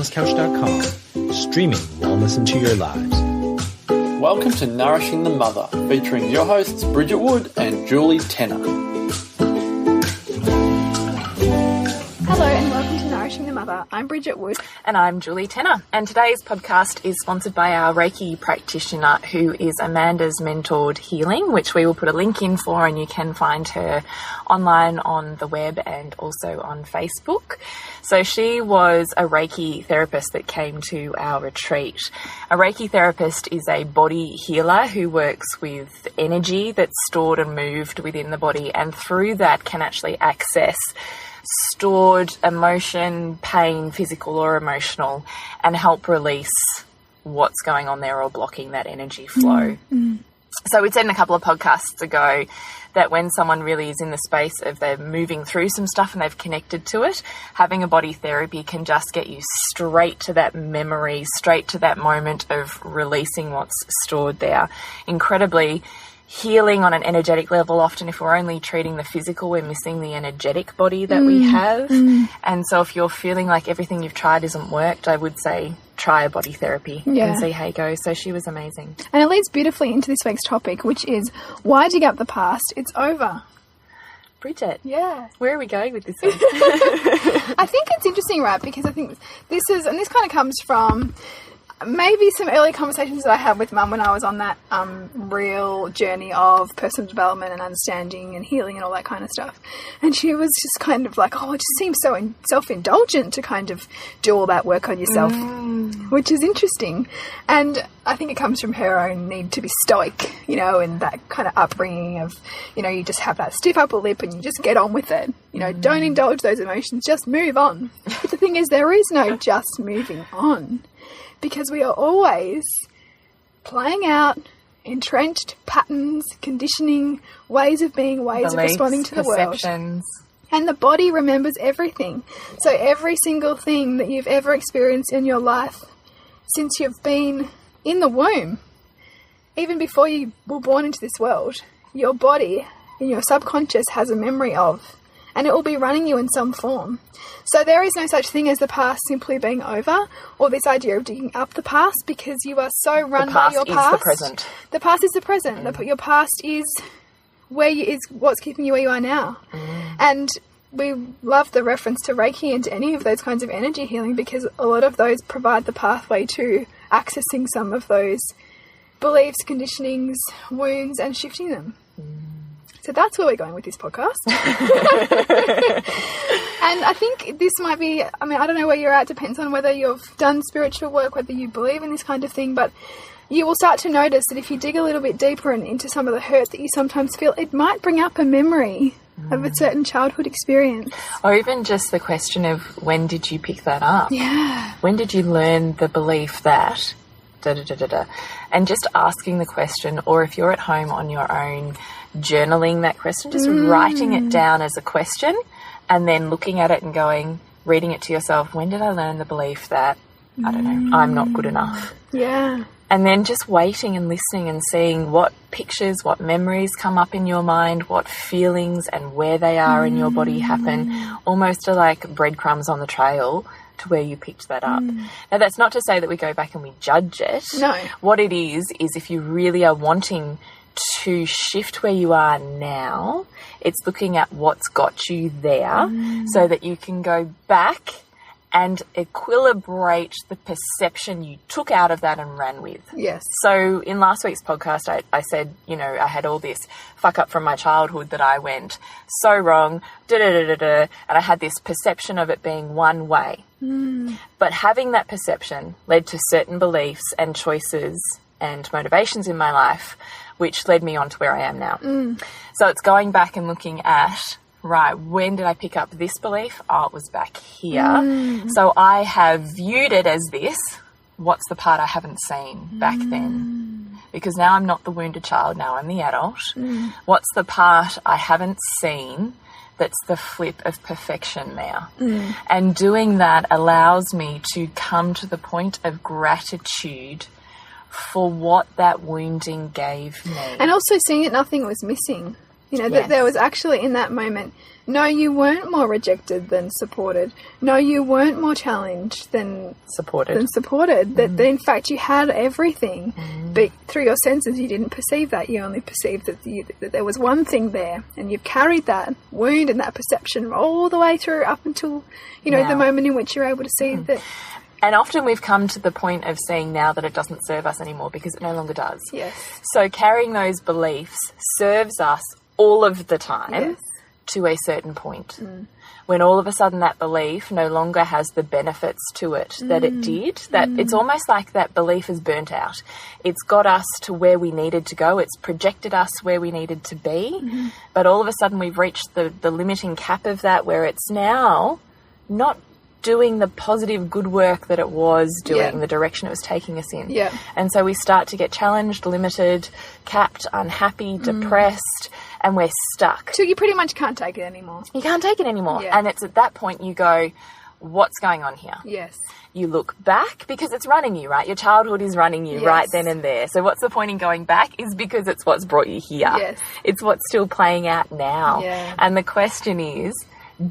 thewellnesscouch.com, streaming wellness into your lives. Welcome to Nourishing the Mother, featuring your hosts Bridget Wood and Julie Tenner. Hello and welcome to Nourishing the Mother. I'm Bridget Wood. And I'm Julie Tenner. And today's podcast is sponsored by our Reiki practitioner, who is Amanda's Mentored Healing, which we will put a link in for, and you can find her online on the web and also on Facebook. So she was a Reiki therapist that came to our retreat. A Reiki therapist is a body healer who works with energy that's stored and moved within the body, and through that can actually access stored emotion, pain, physical or emotional, and help release what's going on there or blocking that energy flow. So we said in a couple of podcasts ago that when someone really is in the space of they're moving through some stuff and they've connected to it, having a body therapy can just get you straight to that memory, straight to that moment of releasing what's stored there. Incredibly healing on an energetic level. Often if we're only treating the physical, we're missing the energetic body that we have. And so if you're feeling like everything you've tried isn't worked, I would say try a body therapy and see how you go. So she was amazing. And it leads beautifully into this week's topic, which is why dig up the past? It's over. Bridget. Yeah. Where are we going with this one? I think it's interesting, right? Because I think this kind of comes from maybe some early conversations that I had with Mum when I was on that real journey of personal development and understanding and healing and all that kind of stuff. And she was just kind of like, oh, it just seems so self-indulgent to kind of do all that work on yourself, which is interesting. And I think it comes from her own need to be stoic, you know, and that kind of upbringing of, you know, you just have that stiff upper lip and you just get on with it. You know, don't indulge those emotions, just move on. But the thing is, there is no just moving on. Because we are always playing out entrenched patterns, conditioning, ways of being, ways of responding to the world. And the body remembers everything. So every single thing that you've ever experienced in your life since you've been in the womb, even before you were born into this world, your body and your subconscious has a memory of, and it will be running you in some form. So there is no such thing as the past simply being over, or this idea of digging up the past, because you are so run by your past. The past is the present. The past is the present. Your past is what's keeping you where you are now. And we love the reference to Reiki and to any of those kinds of energy healing, because a lot of those provide the pathway to accessing some of those beliefs, conditionings, wounds, and shifting them. So that's where we're going with this podcast. And I think this might be, I mean, I don't know where you're at, depends on whether you've done spiritual work, whether you believe in this kind of thing, but you will start to notice that if you dig a little bit deeper into some of the hurt that you sometimes feel, it might bring up a memory of a certain childhood experience. Or even just the question of, when did you pick that up? Yeah. When did you learn the belief that da-da-da-da-da? And just asking the question, or if you're at home on your own, journaling that question, just writing it down as a question, and then looking at it and going, reading it to yourself, when did I learn the belief that, I don't know, I'm not good enough? Yeah. And then just waiting and listening and seeing what pictures, what memories come up in your mind, what feelings and where they are in your body happen, almost like breadcrumbs on the trail to where you picked that up. Now, that's not to say that we go back and we judge it. No. What it is if you really are wanting to shift where you are now, it's looking at what's got you there so that you can go back and equilibrate the perception you took out of that and ran with. Yes. So in last week's podcast, I said, you know, I had all this fuck up from my childhood that I went so wrong, and I had this perception of it being one way. But having that perception led to certain beliefs and choices and motivations in my life, which led me on to where I am now. So it's going back and looking at, right, when did I pick up this belief? Oh, it was back here. So I have viewed it as this. What's the part I haven't seen back then? Because now I'm not the wounded child, now I'm the adult. What's the part I haven't seen that's the flip of perfection there? And doing that allows me to come to the point of gratitude for what that wounding gave me. And also seeing that nothing was missing. You know, that there was actually in that moment No, you weren't more rejected than supported. No, you weren't more challenged than supported. That in fact you had everything, but through your senses you didn't perceive that. You only perceived that there was one thing there, and you've carried that wound and that perception all the way through up until, you know, the moment in which you're able to see that. And often we've come to the point of seeing now that it doesn't serve us anymore because it no longer does. Yes. So carrying those beliefs serves us all of the time. Yes. To a certain point, when all of a sudden that belief no longer has the benefits to it that it did, that it's almost like that belief is burnt out. It's got us to where we needed to go. It's projected us where we needed to be. But all of a sudden we've reached the limiting cap of that, where it's now not doing the positive good work that it was doing, the direction it was taking us in. Yeah. And so we start to get challenged, limited, capped, unhappy, depressed, and we're stuck. So you pretty much can't take it anymore. You can't take it anymore. Yeah. And it's at that point you go, what's going on here? Yes. You look back because it's running you, right? Your childhood is running you right then and there. So what's the point in going back is because it's what's brought you here. Yes. It's what's still playing out now. Yeah. And the question is,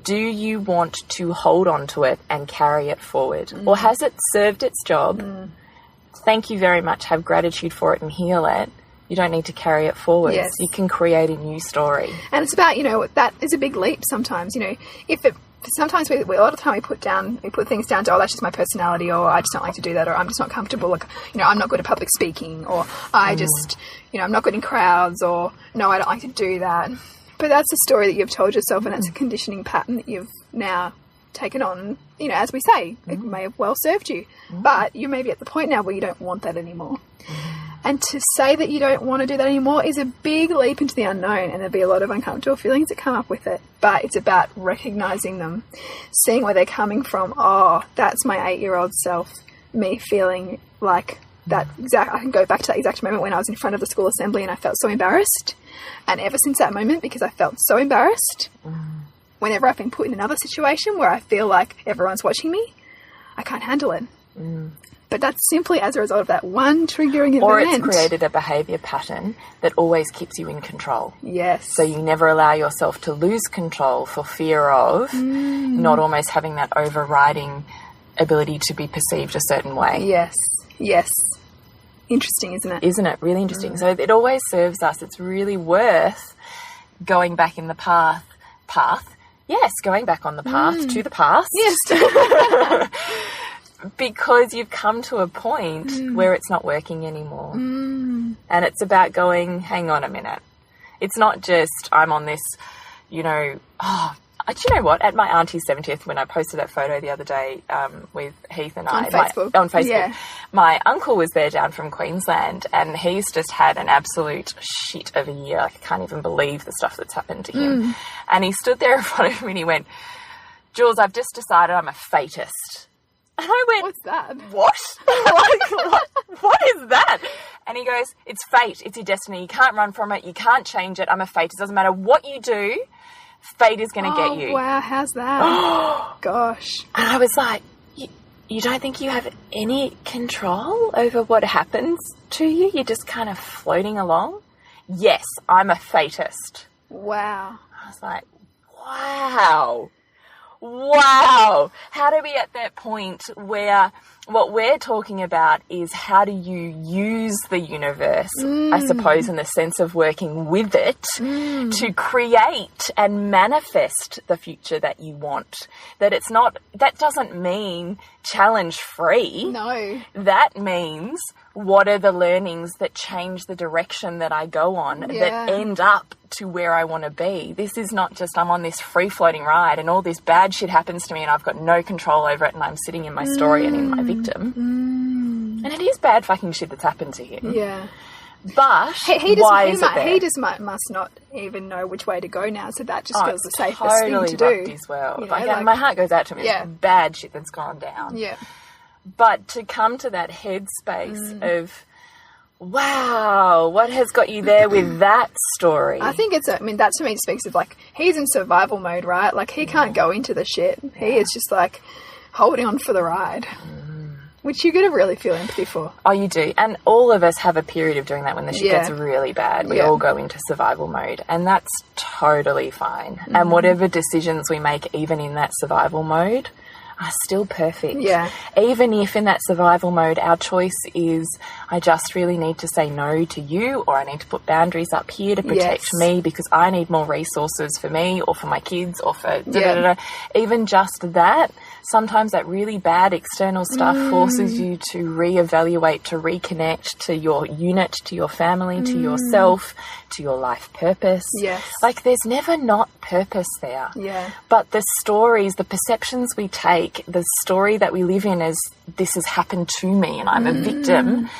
do you want to hold on to it and carry it forward? Or has it served its job? Thank you very much. Have gratitude for it and heal it. You don't need to carry it forward. Yes. You can create a new story. And it's about, you know, that is a big leap sometimes. You know, sometimes a lot of the time we put things down to, oh, that's just my personality, or I just don't like to do that, or I'm just not comfortable, like, you know, I'm not good at public speaking, or I just, you know, I'm not good in crowds, or no, I don't like to do that. But that's a story that you've told yourself, and that's a conditioning pattern that you've now taken on. You know, as we say, it may have well served you, but you may be at the point now where you don't want that anymore. And to say that you don't want to do that anymore is a big leap into the unknown, and there'll be a lot of uncomfortable feelings that come up with it. But it's about recognizing them, seeing where they're coming from. Oh, that's my 8-year-old self, me feeling like that exact. I can go back to that exact moment when I was in front of the school assembly and I felt so embarrassed. And ever since that moment, because I felt so embarrassed, whenever I've been put in another situation where I feel like everyone's watching me, I can't handle it. But that's simply as a result of that one triggering event. Or it's created a behaviour pattern that always keeps you in control. Yes. So you never allow yourself to lose control for fear of not almost having that overriding ability to be perceived a certain way. Yes. Yes. Interesting, isn't it? Isn't it? Really interesting. So it always serves us. It's really worth going back in the path. Yes, going back on the path to the past. Yes. Because you've come to a point where it's not working anymore. And it's about going, hang on a minute. It's not just I'm on this, you know, do you know what? At my auntie's 70th, when I posted that photo the other day with Heath and I. On Facebook. Yeah. My uncle was there down from Queensland, and he's just had an absolute shit of a year. Like, I can't even believe the stuff that's happened to him. And he stood there in front of me and he went, Jules, I've just decided I'm a fatist. And I went, what's that? What? What is that? And he goes, it's fate. It's your destiny. You can't run from it. You can't change it. I'm a fatist. It doesn't matter what you do. Fate is going to get you. Wow, how's that? Gosh. And I was like, you don't think you have any control over what happens to you? You're just kind of floating along? Yes, I'm a fatist. Wow. I was like, wow. Wow. How do we at that point where what we're talking about is how do you use the universe, I suppose, in the sense of working with it to create and manifest the future that you want. That it's not, that doesn't mean challenge free. No. That means what are the learnings that change the direction that I go on that end up to where I want to be. This is not just I'm on this free-floating ride and all this bad shit happens to me and I've got no control over it and I'm sitting in my story and in my victim. And it is bad fucking shit that's happened to him. Yeah. But why is it there? He just must not even know which way to go now, so that just feels the safest totally thing to do. His world. You know, like, my heart goes out to him. Yeah. It's bad shit that's gone down. Yeah. But to come to that headspace of, wow, what has got you there with that story? I think that to me speaks of, like, he's in survival mode, right? Like, he can't go into the shit. He is just, like, holding on for the ride. which you're going to really feel empathy for. Oh, you do. And all of us have a period of doing that when the shit Yeah. gets really bad. We Yeah. all go into survival mode, and that's totally fine. And whatever decisions we make, even in that survival mode, are still perfect. Yeah. Even if in that survival mode our choice is, I just really need to say no to you, or I need to put boundaries up here to protect Yes. me because I need more resources for me or for my kids or for Yeah. even just that, sometimes that really bad external stuff forces you to reevaluate, to reconnect to your unit, to your family, to yourself, to your life purpose. Yes. Like, there's never not purpose there. Yeah. But the stories, the perceptions we take, the story that we live in as this has happened to me and I'm a victim,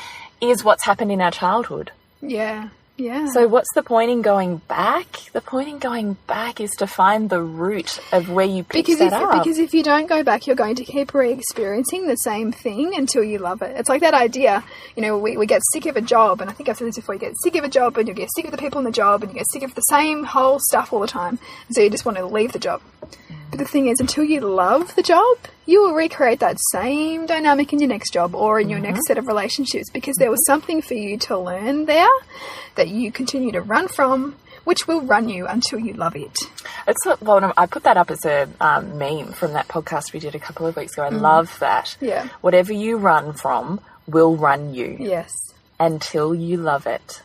is what's happened in our childhood. Yeah. Yeah. So what's the point in going back? The point in going back is to find the root of where you picked that up. Because if you don't go back, you're going to keep re-experiencing the same thing until you love it. It's like that idea, you know, we get sick of a job, and I think I've said this before, you get sick of a job and you get sick of the people in the job and you get sick of the same whole stuff all the time. And so you just want to leave the job. But the thing is, until you love the job, you will recreate that same dynamic in your next job or in your next set of relationships, because there was something for you to learn there that you continue to run from, which will run you until you love it. It's well, I put that up as a meme from that podcast we did a couple of weeks ago. I love that. Yeah. Whatever you run from will run you. Yes. Until you love it.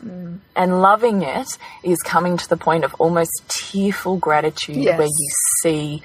And loving it is coming to the point of almost tearful gratitude, Yes. where you see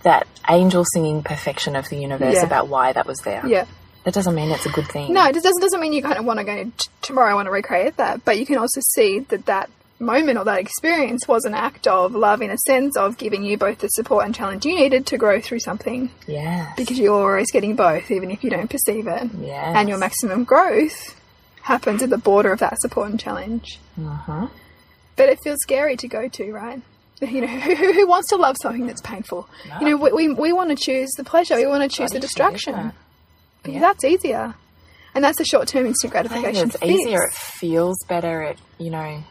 that angel singing perfection of the universe Yeah. about why that was there. Yeah. That doesn't mean it's a good thing. No, it doesn't mean you kind of want to go tomorrow I want to recreate that, but you can also see that moment or that experience was an act of love, in a sense of giving you both the support and challenge you needed to grow through something. Yes. Because you're always getting both, even if you don't perceive it. Yes. And your maximum growth happens at the border of that support and challenge. But it feels scary to go to, right? You know, who wants to love something that's painful? No. You know, we want to choose the pleasure. We want to choose the distraction. Because that's easier. And that's the short-term instant I think gratification it's fix. easier. It feels better. It, you know.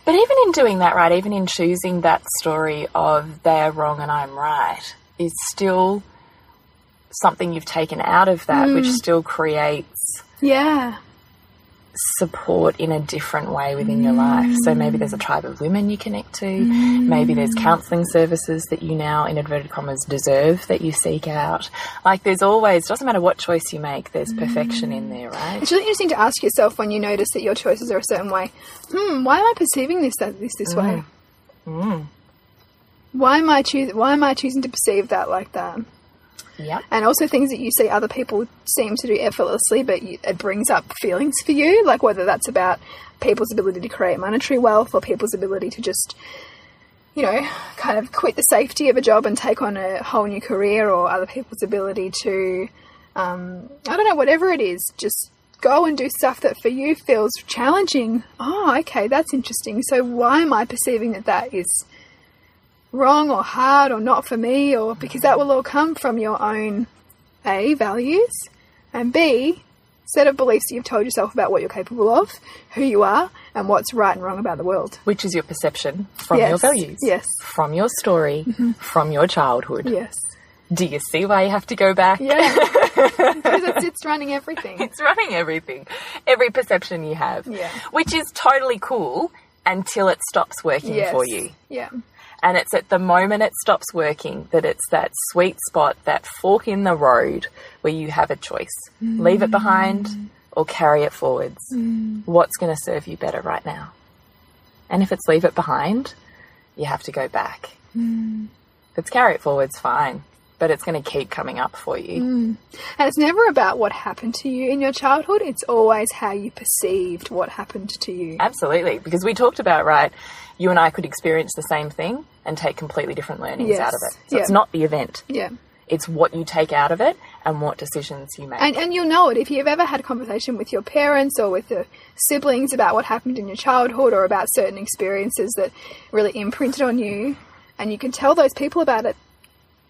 But even in doing that, right, even in choosing that story of they're wrong and I'm right, is still something you've taken out of that, which still creates Yeah. support in a different way within your life. So maybe there's a tribe of women you connect to. Maybe there's counselling services that you now, in inverted commas, deserve, that you seek out. Like, there's always, doesn't matter what choice you make, there's perfection in there, right? It's really interesting to ask yourself when you notice that your choices are a certain way. Why am I perceiving this way? Why am I choosing to perceive that like that? Yep. And also things that you see other people seem to do effortlessly, but it brings up feelings for you, like whether that's about people's ability to create monetary wealth or people's ability to just, you know, kind of quit the safety of a job and take on a whole new career, or other people's ability to, I don't know, whatever it is, just go and do stuff that for you feels challenging. Oh, okay, that's interesting. So why am I perceiving that is wrong or hard or not for me? Or because that will all come from your own A, values, and B, set of beliefs that you've told yourself about what you're capable of, who you are, and what's right and wrong about the world. Which is your perception from Yes. your values. Yes. From your story, from your childhood. Yes. Do you see why you have to go back? Yeah. Because it's running everything. It's running everything. Every perception you have. Yeah. Which is totally cool until it stops working Yes. for you. Yeah. And it's at the moment it stops working that it's that sweet spot, that fork in the road where you have a choice. Leave it behind or carry it forwards. What's going to serve you better right now? And if it's leave it behind, you have to go back. If it's carry it forwards, fine. But it's going to keep coming up for you. And it's never about what happened to you in your childhood. It's always how you perceived what happened to you. Absolutely. Because we talked about, right, you and I could experience the same thing and take completely different learnings Yes. out of it. So Yeah. it's not the event. Yeah. It's what you take out of it and what decisions you make. And you'll know it if you've ever had a conversation with your parents or with the siblings about what happened in your childhood, or about certain experiences that really imprinted on you, and you can tell those people about it.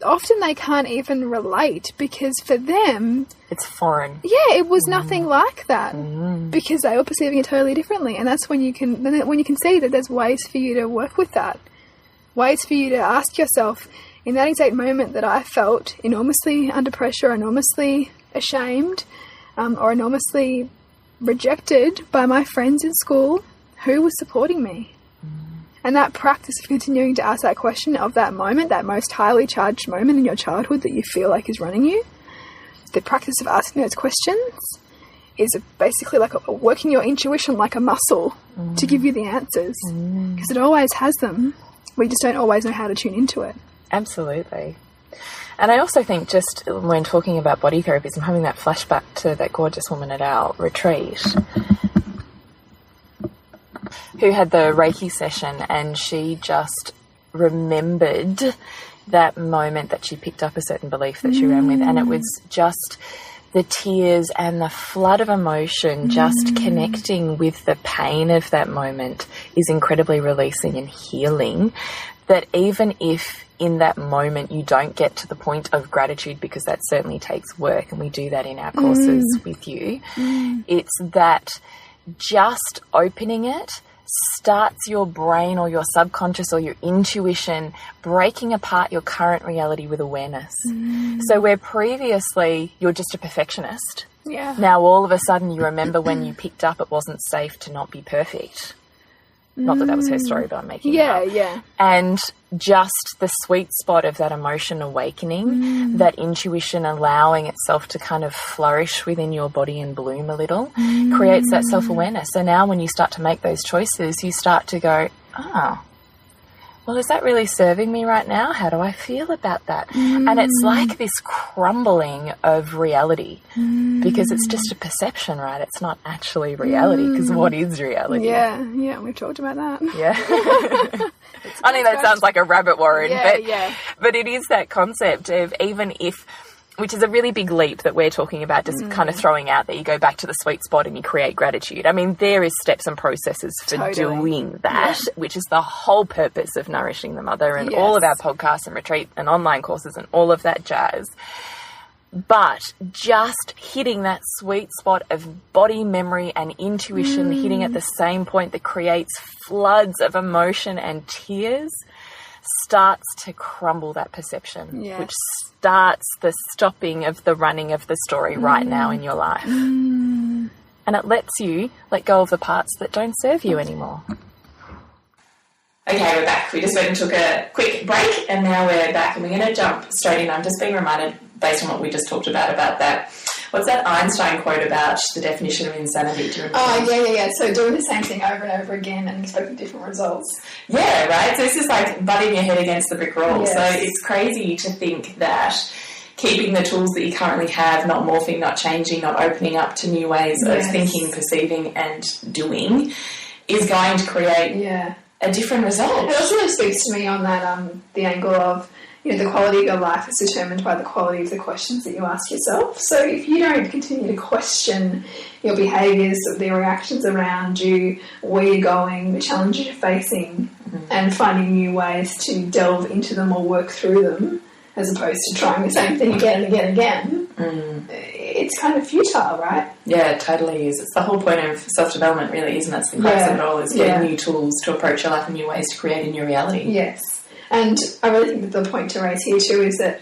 Often they can't even relate, because for them, It's foreign. yeah, it was nothing like that, because they were perceiving it totally differently. And that's when you can see that there's ways for you to work with that, ways for you to ask yourself, in that exact moment that I felt enormously under pressure, enormously ashamed or enormously rejected by my friends in school who was supporting me. And that practice of continuing to ask that question of that moment, that most highly charged moment in your childhood that you feel like is running you, the practice of asking those questions is basically like working your intuition like a muscle to give you the answers, because it always has them. We just don't always know how to tune into it. Absolutely. And I also think, just when talking about body therapies, I'm having that flashback to that gorgeous woman at our retreat who had the Reiki session, and she just remembered that moment that she picked up a certain belief that she ran with, and it was just the tears and the flood of emotion, just connecting with the pain of that moment is incredibly releasing and healing. That even if in that moment you don't get to the point of gratitude, because that certainly takes work, and we do that in our courses with you, it's that just opening it starts your brain or your subconscious or your intuition breaking apart your current reality with awareness. So where previously you're just a perfectionist, now all of a sudden you remember when you picked up it wasn't safe to not be perfect. Not that that was her story, but I'm making it up. Yeah. And just the sweet spot of that emotion awakening, that intuition allowing itself to kind of flourish within your body and bloom a little, creates that self-awareness. So now when you start to make those choices, you start to go, oh, well, is that really serving me right now? How do I feel about that? And it's like this crumbling of reality, because it's just a perception, right? It's not actually reality, because what is reality? Yeah, we've talked about that. Yeah. I know that sounds like a rabbit warren, but it is that concept of, even if, which is a really big leap that we're talking about, just kind of throwing out that you go back to the sweet spot and you create gratitude. I mean, there is steps and processes for doing that, which is the whole purpose of Nourishing the Mother and all of our podcasts and retreat and online courses and all of that jazz. But just hitting that sweet spot of body, memory and intuition, hitting at the same point that creates floods of emotion and tears, starts to crumble that perception, which starts the stopping of the running of the story right now in your life. And it lets you let go of the parts that don't serve you anymore. Okay, we're back. We just went and took a quick break, and now we're back, and we're going to jump straight in. I'm just being reminded, based on what we just talked about that. What's that Einstein quote about the definition of insanity? Do you remember? Oh, yeah. So doing the same thing over and over again and expecting different results. Yeah, right? So this is like butting your head against the brick wall. Yes. So it's crazy to think that keeping the tools that you currently have, not morphing, not changing, not opening up to new ways of thinking, perceiving and doing, is going to create a different result. It also really speaks to me on that, the angle of, the quality of your life is determined by the quality of the questions that you ask yourself. So if you don't continue to question your behaviours, the reactions around you, where you're going, the challenges you're facing, and finding new ways to delve into them or work through them, as opposed to trying the same thing again and again and again, it's kind of futile, right? Yeah, it totally is. It's the whole point of self-development, really, isn't it? That's the crux of it all, is getting new tools to approach your life and new ways to create a new reality. Yes. And I really think that the point to raise here too is that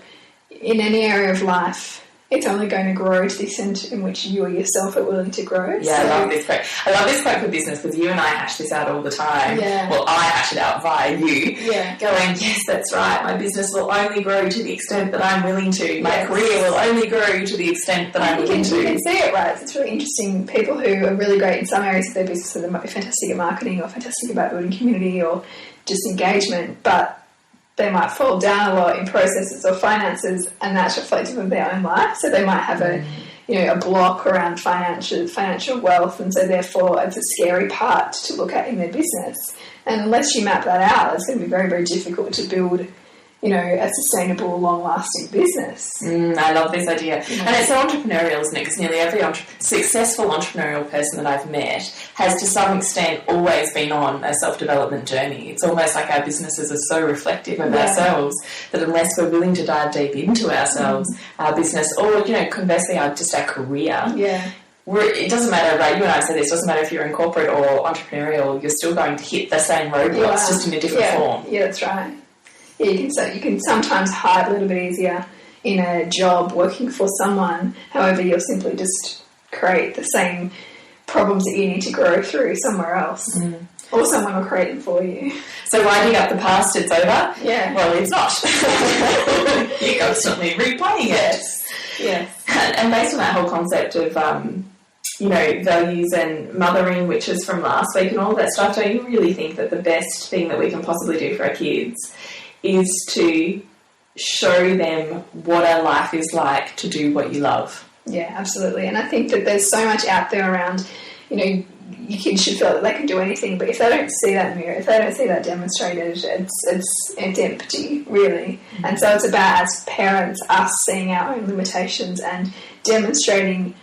in any area of life, it's only going to grow to the extent in which you or yourself are willing to grow. Yeah, I love this quote. I love this quote for business, because you and I hash this out all the time. Yeah. Well, I hash it out via you. Yeah. Going, yes, that's right. My business will only grow to the extent that I'm willing to. My career will only grow to the extent that I'm willing to. You can see it, right? It's really interesting. People who are really great in some areas of their business, so they might be fantastic at marketing or fantastic about building community or just engagement, but they might fall down a lot in processes or finances, and that's reflective of their own life. So they might have a block around financial wealth, and so therefore it's a scary part to look at in their business. And unless you map that out, it's going to be very, very difficult to build a sustainable, long-lasting business. I love this idea. And it's so entrepreneurial, isn't it? Because nearly every successful entrepreneurial person that I've met has, to some extent, always been on a self-development journey. It's almost like our businesses are so reflective of ourselves that unless we're willing to dive deep into ourselves, our business, or, conversely, just our career, it doesn't matter, right? You and I said this, it doesn't matter if you're in corporate or entrepreneurial, you're still going to hit the same roadblocks, just in a different form. Yeah, that's right. Yeah, you can sometimes hide a little bit easier in a job working for someone. However, you'll simply just create the same problems that you need to grow through somewhere else. Or someone will create them for you. So winding up the past, it's over? Yeah. Well, it's not. You're constantly replaying it. Yes. And based on that whole concept of, values and mothering, which is from last week and all that stuff, don't you really think that the best thing that we can possibly do for our kids is to show them what our life is like to do what you love? Yeah, absolutely. And I think that there's so much out there around, your kids should feel that they can do anything, but if they don't see that mirror, if they don't see that demonstrated, it's empty, really. And so it's about, as parents, us seeing our own limitations and demonstrating,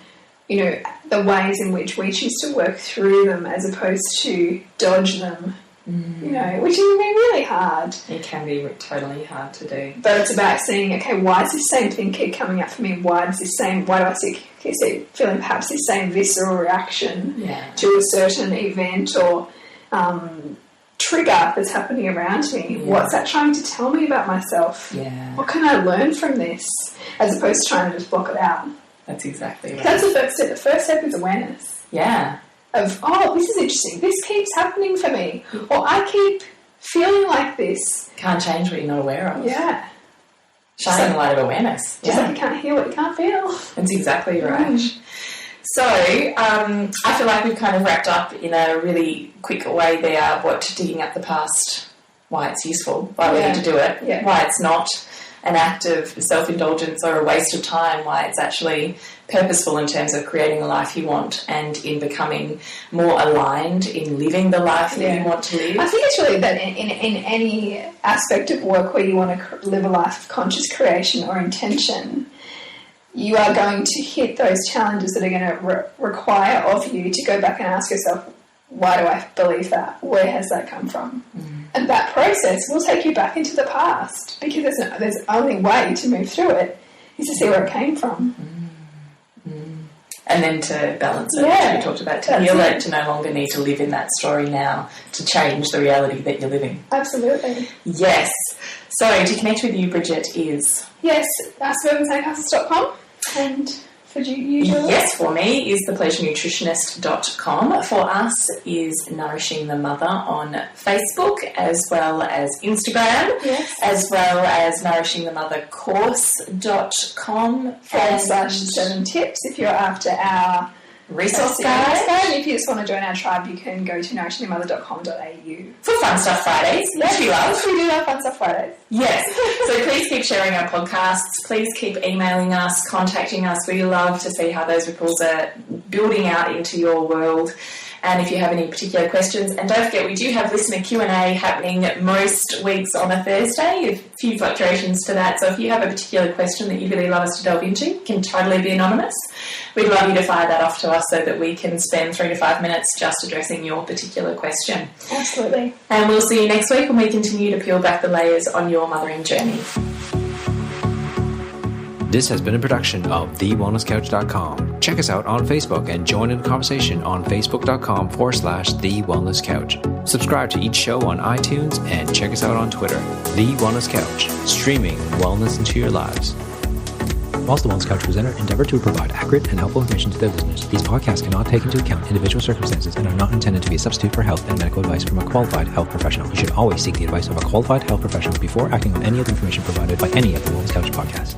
the ways in which we choose to work through them as opposed to dodge them, which can be really hard. It can be totally hard to do. But it's about seeing, okay, why does this same thing keep coming up for me? Why do I keep feeling perhaps this same visceral reaction to a certain event or trigger that's happening around me? Yeah. What's that trying to tell me about myself? Yeah. What can I learn from this? As opposed to trying to just block it out. That's exactly right. That's the first step. The first step is awareness. Yeah. Of, this is interesting. This keeps happening for me. Or I keep feeling like this. Can't change what you're not aware of. Yeah. Shining the light of awareness. Just like you can't hear what you can't feel. That's exactly right. So, I feel like we've kind of wrapped up in a really quick way there what digging up the past, why it's useful, why we need to do it, why it's not an act of self-indulgence or a waste of time, why it's actually purposeful in terms of creating the life you want and in becoming more aligned in living the life that you want to live. I think it's really that in any aspect of work where you want to live a life of conscious creation or intention, you are going to hit those challenges that are going to require of you to go back and ask yourself, why do I believe that? Where has that come from? And that process will take you back into the past, because there's only way to move through it is to see where it came from. And then to balance it, which we talked about, to heal it, to no longer need to live in that story now, to change the reality that you're living. Absolutely. Yes. So to connect with you, Bridget, is? Yes, suburbandcastles.com. And for you, Julie? Yes, for me is thepleasurenutritionist.com. For us is Nourishing the Mother on Facebook, as well as Instagram, as well as nourishingthemothercourse.com /7 tips if you're after our resource guide. If you just want to join our tribe, you can go to nourishingthemother.com.au for Fun Stuff Fridays, which we love. We do love Fun Stuff Fridays. Yes. So please keep sharing our podcasts. Please keep emailing us, contacting us. We love to see how those ripples are building out into your world. And if you have any particular questions, and don't forget, we do have listener Q&A happening most weeks on a Thursday, a few fluctuations to that. So if you have a particular question that you really love us to delve into, it can totally be anonymous. We'd love you to fire that off to us so that we can spend 3 to 5 minutes just addressing your particular question. Absolutely. And we'll see you next week when we continue to peel back the layers on your mothering journey. This has been a production of TheWellnessCouch.com. Check us out on Facebook and join in the conversation on Facebook.com/TheWellnessCouch. Subscribe to each show on iTunes and check us out on Twitter. The Wellness Couch, streaming wellness into your lives. Whilst the Wellness Couch presenter endeavor to provide accurate and helpful information to their listeners, these podcasts cannot take into account individual circumstances and are not intended to be a substitute for health and medical advice from a qualified health professional. You should always seek the advice of a qualified health professional before acting on any of the information provided by any of the Wellness Couch podcasts.